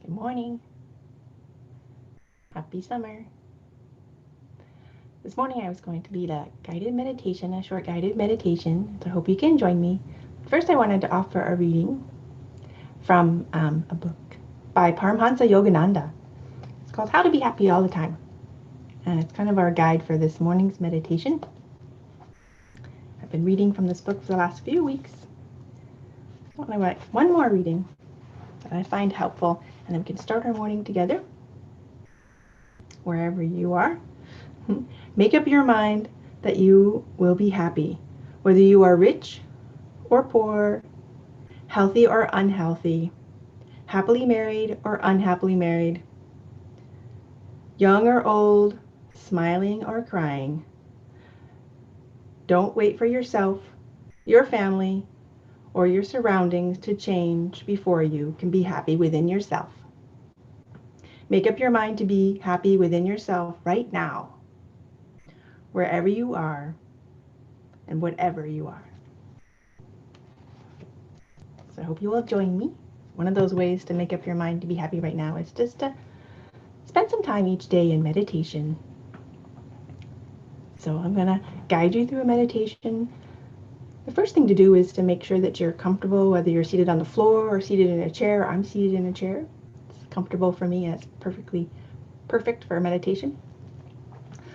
Good morning. Happy summer. This morning I was going to lead a guided meditation, a short guided meditation, so I hope you can join me. First, I wanted to offer a reading from a book by Paramhansa Yogananda. It's called How to Be Happy All the Time. And it's kind of our guide for this morning's meditation. I've been reading from this book for the last few weeks. So I want one more reading that I find helpful, and then we can start our morning together. Wherever you are, make up your mind that you will be happy, whether you are rich or poor, healthy or unhealthy, happily married or unhappily married, young or old, smiling or crying. Don't wait for yourself, your family, or your surroundings to change before you can be happy within yourself. Make up your mind to be happy within yourself right now, wherever you are and whatever you are. So I hope you will join me. One of those ways to make up your mind to be happy right now is just to spend some time each day in meditation. So I'm going to guide you through a meditation. The first thing to do is to make sure that you're comfortable, whether you're seated on the floor or seated in a chair. I'm seated in a chair. It's comfortable for me, and it's perfect for meditation.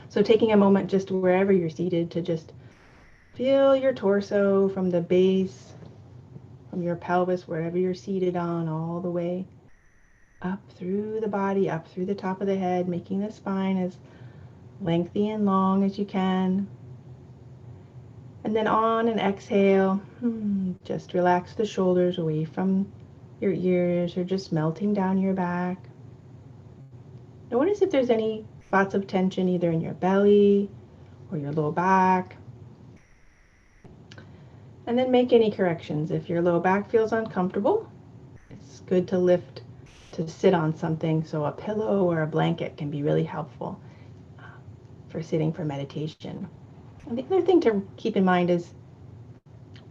So taking a moment just wherever you're seated to just feel your torso from the base, from your pelvis, wherever you're seated on, all the way up through the body, up through the top of the head, making the spine as lengthy and long as you can. And then on an exhale, just relax the shoulders away from your ears or just melting down your back. Notice if there's any spots of tension either in your belly or your low back. And then make any corrections. If your low back feels uncomfortable, it's good to lift to sit on something. So a pillow or a blanket can be really helpful for sitting for meditation. And the other thing to keep in mind is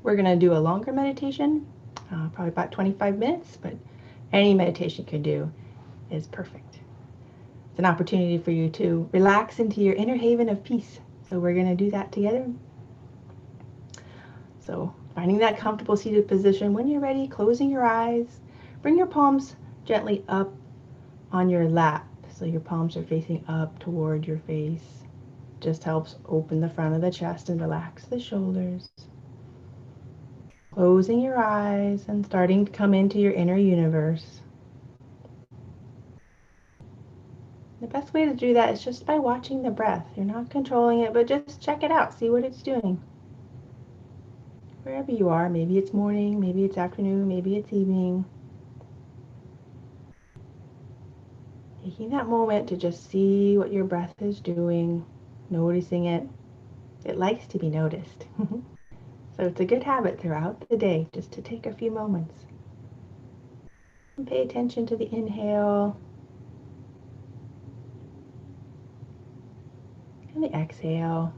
we're going to do a longer meditation, probably about 25 minutes, but any meditation you can do is perfect. It's an opportunity for you to relax into your inner haven of peace. So we're going to do that together. So finding that comfortable seated position. When you're ready, closing your eyes, bring your palms gently up on your lap. So your palms are facing up toward your face. Just helps open the front of the chest and relax the shoulders. Closing your eyes and starting to come into your inner universe. The best way to do that is just by watching the breath. You're not controlling it, but just check it out. See what it's doing. Wherever you are, maybe it's morning, maybe it's afternoon, maybe it's evening. Taking that moment to just see what your breath is doing, noticing it. It likes to be noticed. So it's a good habit throughout the day just to take a few moments. And pay attention to the inhale and the exhale.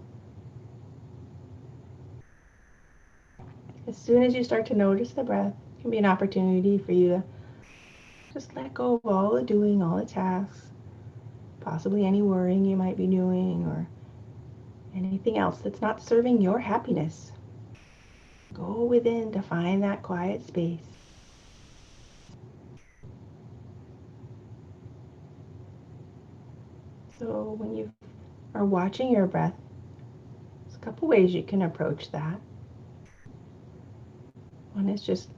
As soon as you start to notice the breath, it can be an opportunity for you to just let go of all the doing, all the tasks, possibly any worrying you might be doing or anything else that's not serving your happiness. Go within to find that quiet space. So when you are watching your breath, there's a couple ways you can approach that. One is just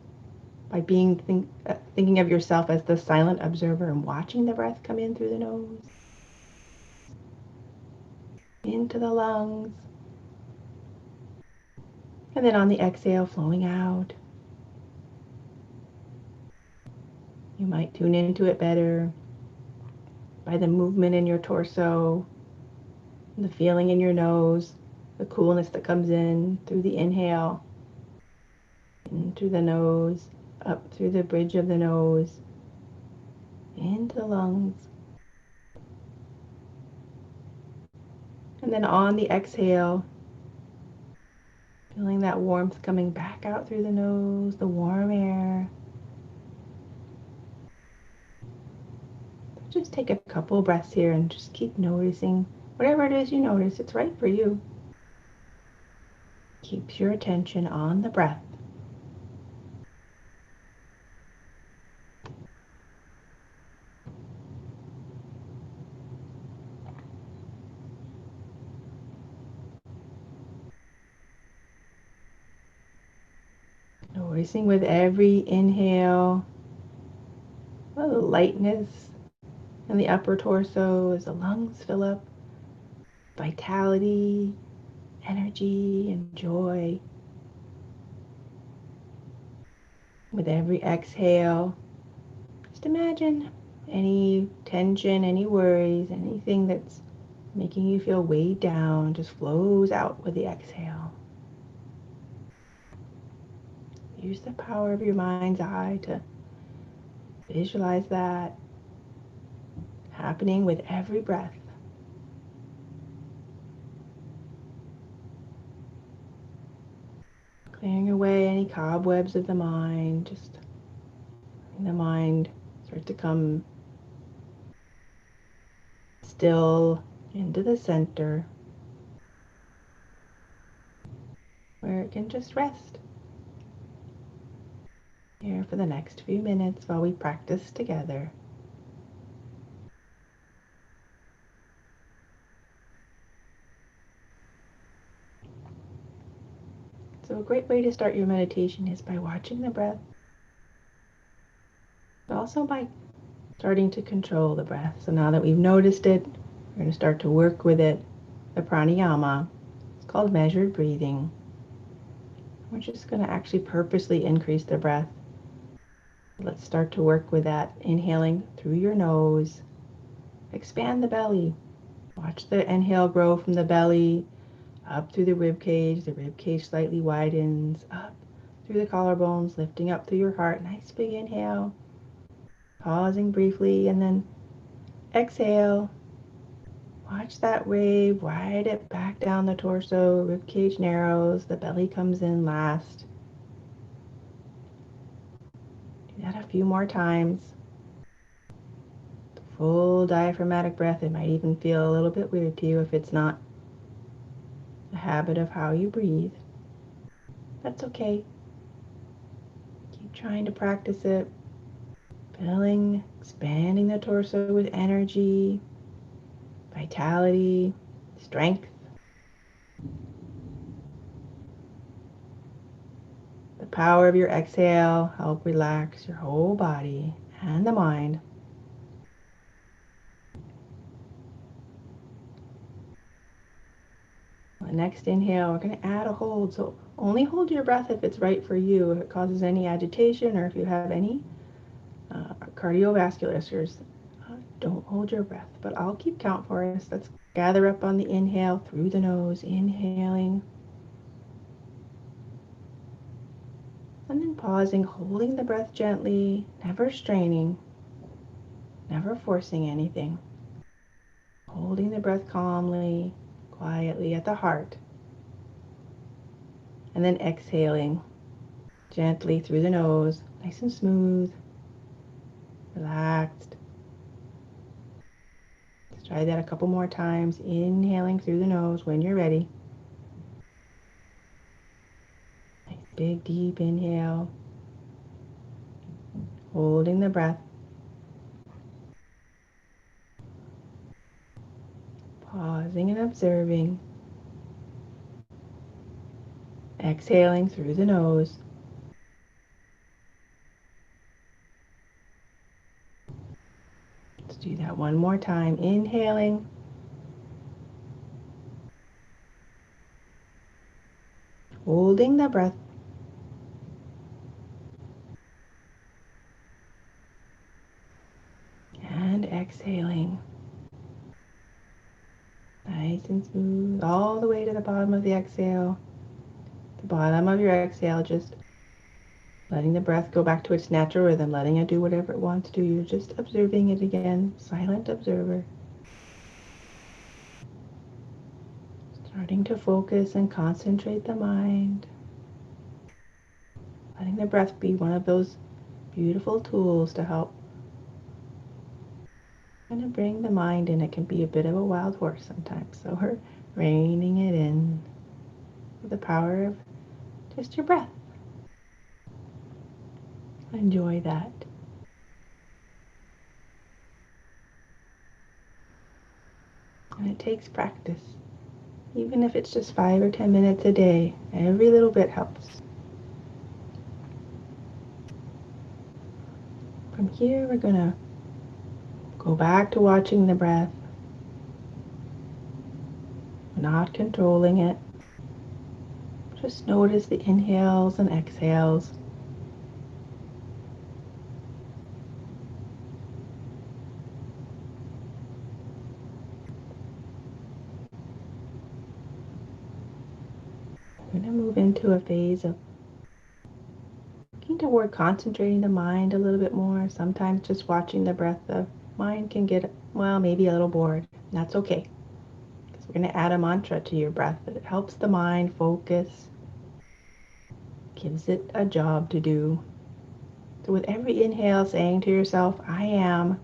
by thinking of yourself as the silent observer and watching the breath come in through the nose, into the lungs, and then on the exhale flowing out. You might tune into it better by the movement in your torso, the feeling in your nose, the coolness that comes in through the inhale, in through the nose, up through the bridge of the nose, into the lungs. And then on the exhale, feeling that warmth coming back out through the nose, the warm air. Just take a couple breaths here and just keep noticing whatever it is you notice. It's right for you. Keep your attention on the breath. Noticing with every inhale, a little lightness in the upper torso as the lungs fill up, vitality, energy, and joy. With every exhale, just imagine any tension, any worries, anything that's making you feel weighed down just flows out with the exhale. Use the power of your mind's eye to visualize that happening with every breath. Clearing away any cobwebs of the mind, just letting the mind start to come still into the center where it can just rest here for the next few minutes while we practice together. So a great way to start your meditation is by watching the breath, but also by starting to control the breath. So now that we've noticed it, we're going to start to work with it, the pranayama. It's called measured breathing. We're just going to actually purposely increase the breath. Let's start to work with that, inhaling through your nose. Expand the belly. Watch the inhale grow from the belly up through the rib cage. The rib cage slightly widens up through the collarbones, lifting up through your heart. Nice big inhale. Pausing briefly and then exhale. Watch that wave, ride it back down the torso. Rib cage narrows, the belly comes in last. Do that a few more times. Full diaphragmatic breath. It might even feel a little bit weird to you if it's not a habit of how you breathe. That's okay. Keep trying to practice it. Filling, expanding the torso with energy, vitality, strength. The power of your exhale help relax your whole body and the mind. The next inhale, we're going to add a hold. So only hold your breath if it's right for you. If it causes any agitation or if you have any cardiovascular issues, don't hold your breath. But I'll keep count for us. Let's gather up on the inhale through the nose, inhaling. And then pausing, holding the breath gently, never straining, never forcing anything. Holding the breath calmly, quietly at the heart. And then exhaling gently through the nose, nice and smooth, relaxed. Let's try that a couple more times. Inhaling through the nose when you're ready. Nice big deep inhale. Holding the breath. Pausing and observing. Exhaling through the nose. Let's do that one more time. Inhaling. Holding the breath. And exhaling. Nice and smooth all the way to the bottom of the exhale. The bottom of your exhale, just letting the breath go back to its natural rhythm, letting it do whatever it wants to do. You're just observing it again, silent observer. Starting to focus and concentrate the mind. Letting the breath be one of those beautiful tools to help going to bring the mind in. It can be a bit of a wild horse sometimes. So we're reining it in with the power of just your breath. Enjoy that. And it takes practice. Even if it's just 5 or 10 minutes a day, every little bit helps. From here, we're going to go back to watching the breath, not controlling it. Just notice the inhales and exhales. We're going to move into a phase of looking toward concentrating the mind a little bit more. Sometimes just watching the breath, the mind can get, well, maybe a little bored. That's okay. Because we're going to add a mantra to your breath that helps the mind focus, gives it a job to do. So with every inhale, saying to yourself, I am.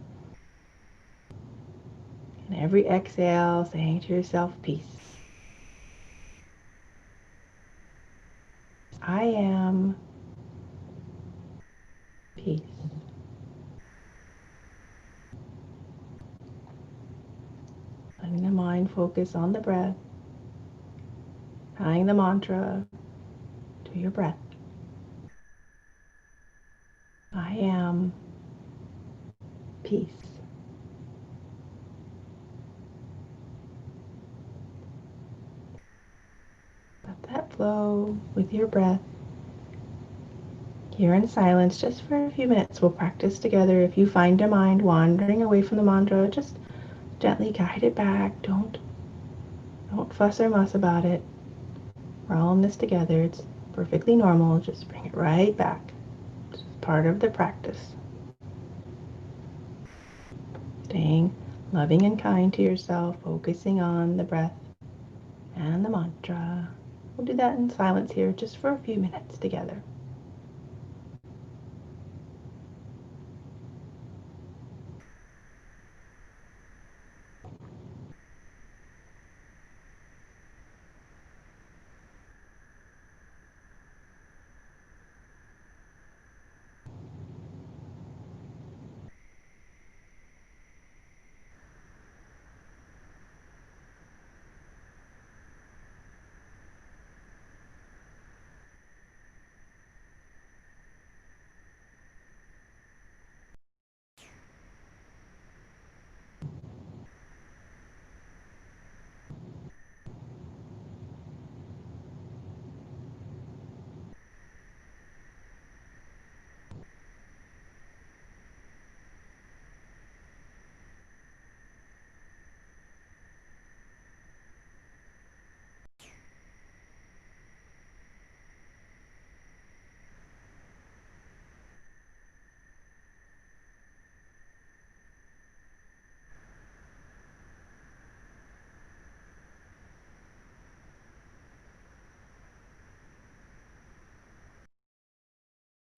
And every exhale, saying to yourself, peace. I am peace. Letting the mind focus on the breath, tying the mantra to your breath. I am peace. Let that flow with your breath. Here in silence, just for a few minutes, we'll practice together. If you find your mind wandering away from the mantra, just gently guide it back. Don't fuss or muss about it. We're all in this together. It's perfectly normal. Just bring it right back. It's part of the practice. Staying loving and kind to yourself, focusing on the breath and the mantra. We'll do that in silence here just for a few minutes together.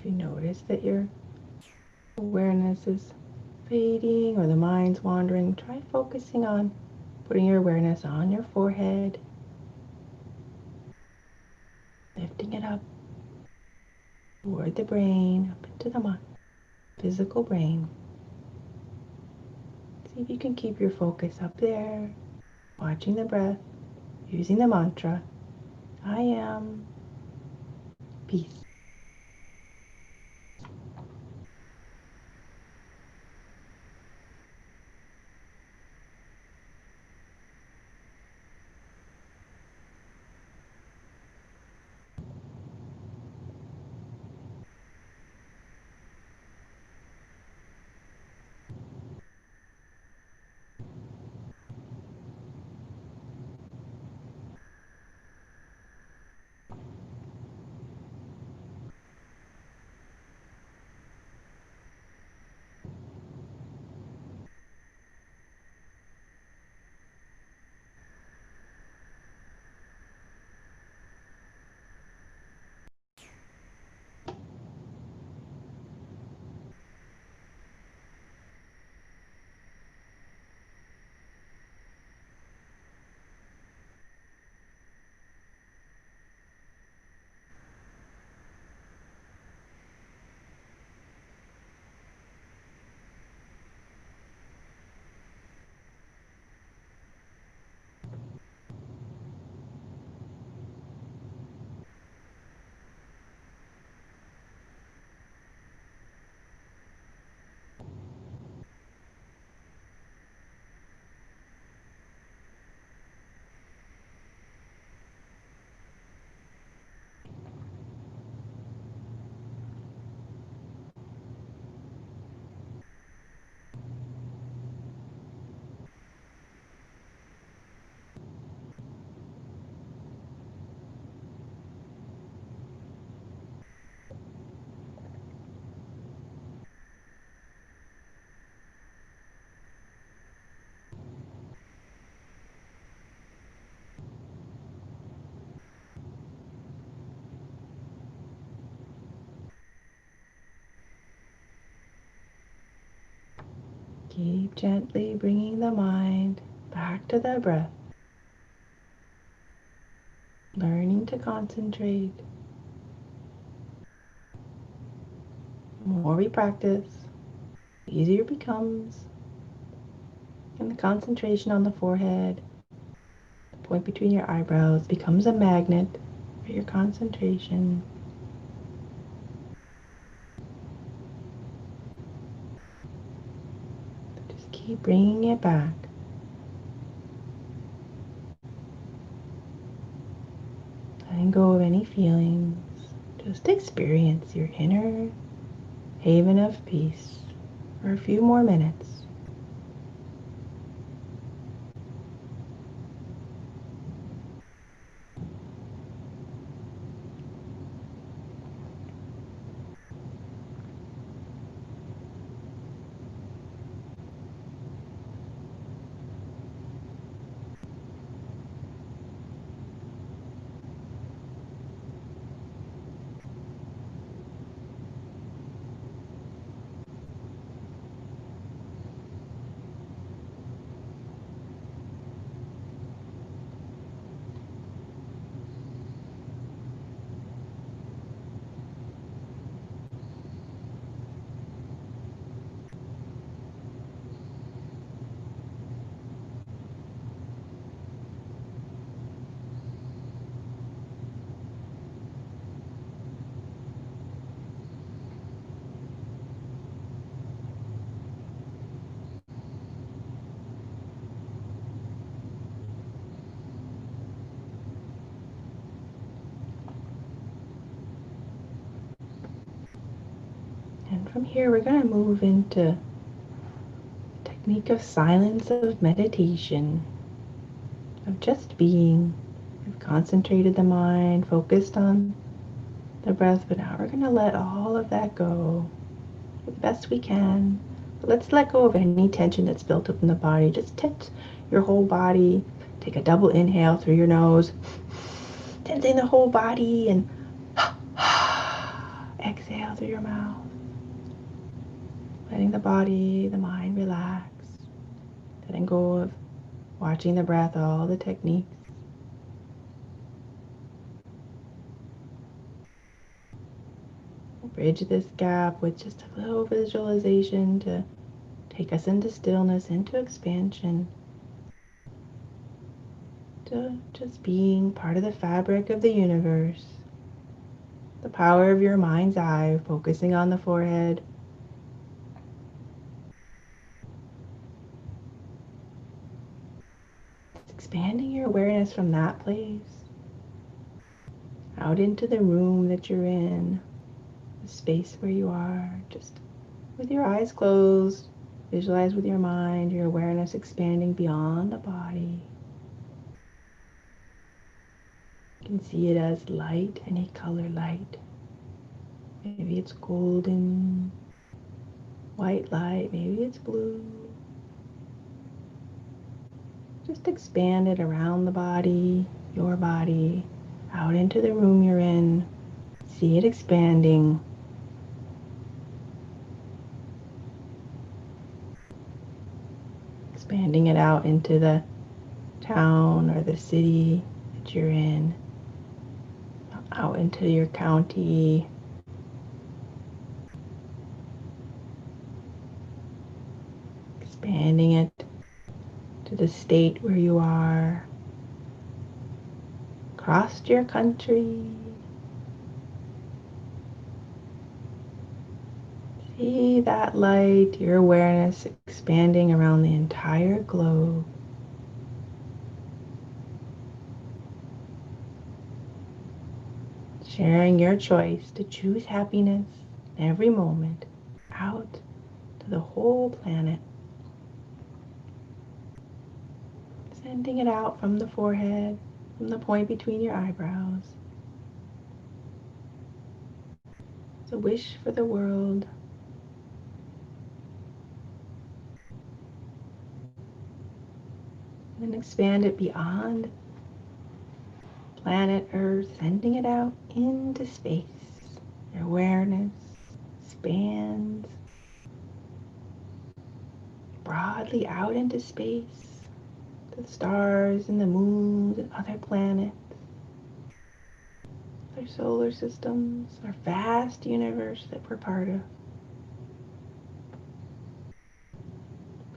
If you notice that your awareness is fading or the mind's wandering, try focusing on putting your awareness on your forehead, lifting it up toward the brain, up into the mind, physical brain. See if you can keep your focus up there, watching the breath, using the mantra, I am peace. Keep gently bringing the mind back to the breath, learning to concentrate. The more we practice, the easier it becomes. And the concentration on the forehead, the point between your eyebrows, becomes a magnet for your concentration. Just keep bringing it back. Letting go of any feelings. Just experience your inner haven of peace for a few more minutes. And from here, we're going to move into a technique of silence of meditation, of just being. We've concentrated the mind, focused on the breath, but now we're going to let all of that go the best we can. But let's let go of any tension that's built up in the body. Just tense your whole body. Take a double inhale through your nose, tensing the whole body, and exhale through your mouth. Letting the body, the mind relax. Letting go of watching the breath, all the techniques. Bridge this gap with just a little visualization to take us into stillness, into expansion, to just being part of the fabric of the universe. The power of your mind's eye, focusing on the forehead. Expanding your awareness from that place out into the room that you're in, the space where you are, just with your eyes closed. Visualize with your mind your awareness expanding beyond the body. You can see it as light, any color light. Maybe it's golden, white light, maybe it's blue. Just expand it around the body, your body, out into the room you're in. See it expanding. Expanding it out into the town or the city that you're in, out into your county. Expanding it to the state where you are, across your country. See that light, your awareness expanding around the entire globe. Sharing your choice to choose happiness in every moment out to the whole planet. Sending it out from the forehead, from the point between your eyebrows. It's a wish for the world. And expand it beyond planet Earth, sending it out into space. Your awareness expands, broadly out into space, the stars and the moons and other planets, our solar systems, our vast universe that we're part of.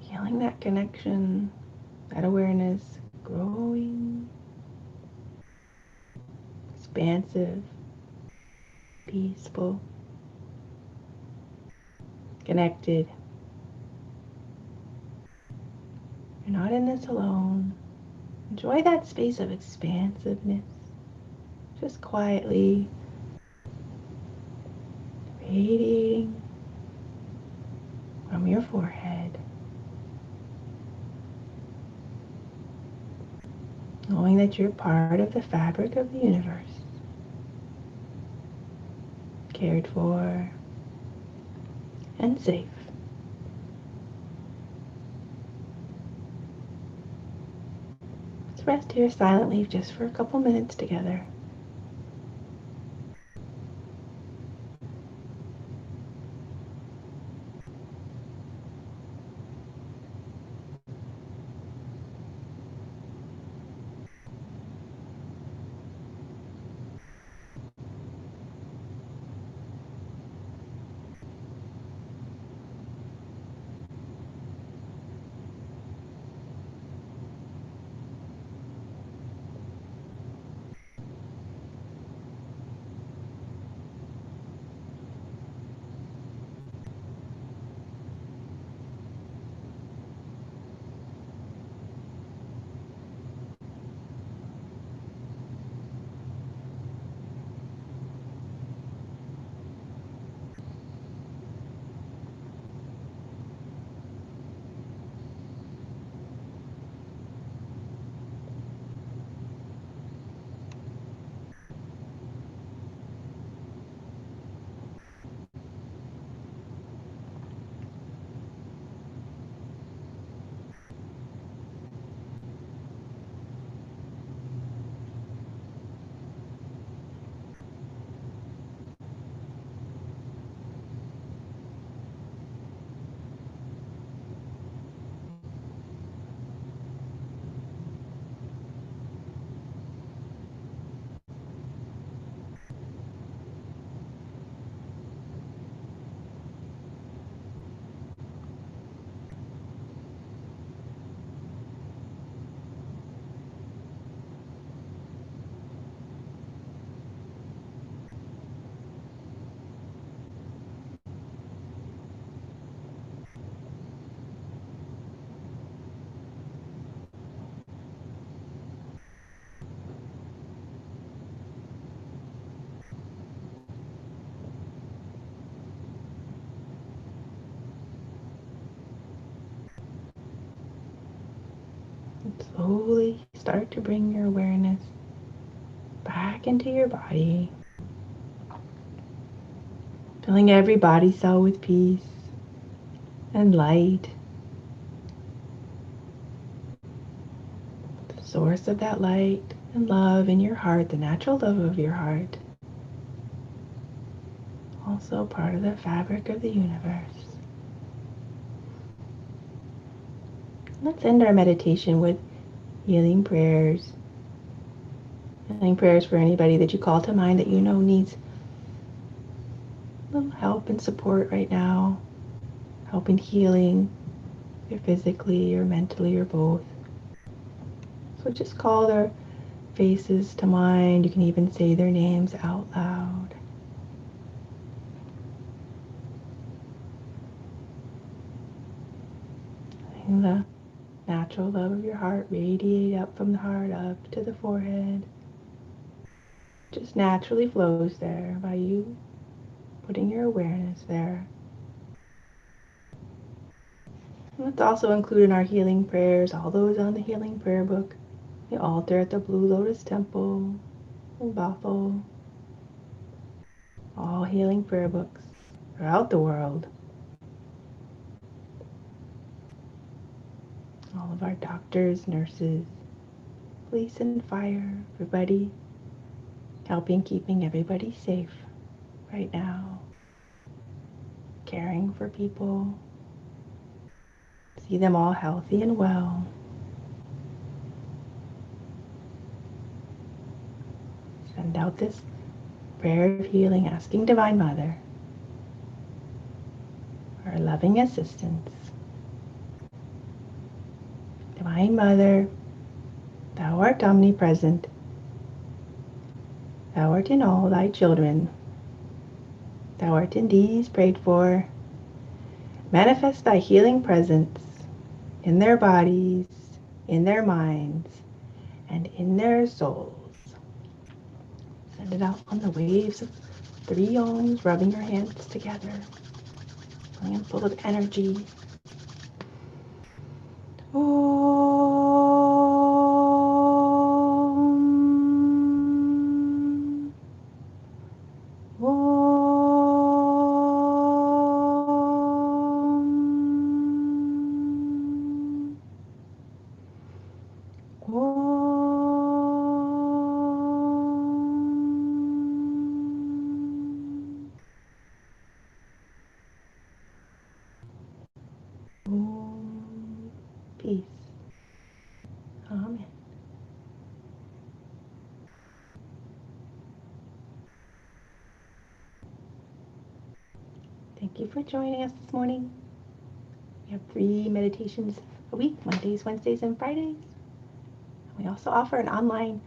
Feeling that connection, that awareness growing, expansive, peaceful, connected. You're not in this alone. Enjoy that space of expansiveness, just quietly radiating from your forehead, knowing that you're part of the fabric of the universe, cared for and safe. Let's rest here silently just for a couple minutes together. And slowly start to bring your awareness back into your body, filling every body cell with peace and light. The source of that light and love in your heart, the natural love of your heart, also part of the fabric of the universe. Let's end our meditation with healing prayers. Healing prayers for anybody that you call to mind that you know needs a little help and support right now. Help in healing, either physically or mentally or both. So just call their faces to mind. You can even say their names out loud. Letting the natural love of your heart radiate up from the heart up to the forehead. Just naturally flows there by you putting your awareness there. And let's also include in our healing prayers all those on the healing prayer book, the altar at the Blue Lotus Temple in Bothell, all healing prayer books throughout the world. All of our doctors, nurses, police and fire, everybody helping keeping everybody safe right now. Caring for people, See them all healthy and well. Send out this prayer of healing, asking Divine Mother for loving assistance. Divine Mother, Thou art omnipresent. Thou art in all thy children. Thou art in these prayed for. Manifest thy healing presence in their bodies, in their minds, and in their souls. Send it out on the waves of 3 ohms, rubbing your hands together, filling them full of energy. Om. Om. Peace. Amen. Thank you for joining us this morning. We have 3 meditations a week, Mondays, Wednesdays, and Fridays. We also offer an online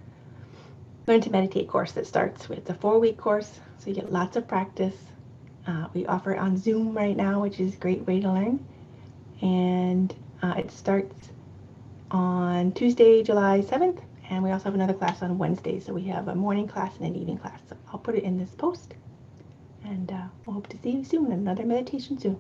Learn to Meditate course that starts with a 4-week course, so you get lots of practice. We offer it on Zoom right now, which is a great way to learn. And it starts on Tuesday, July 7th, and we also have another class on Wednesday. So we have a morning class and an evening class. So I'll put it in this post, and we'll hope to see you soon in another meditation soon.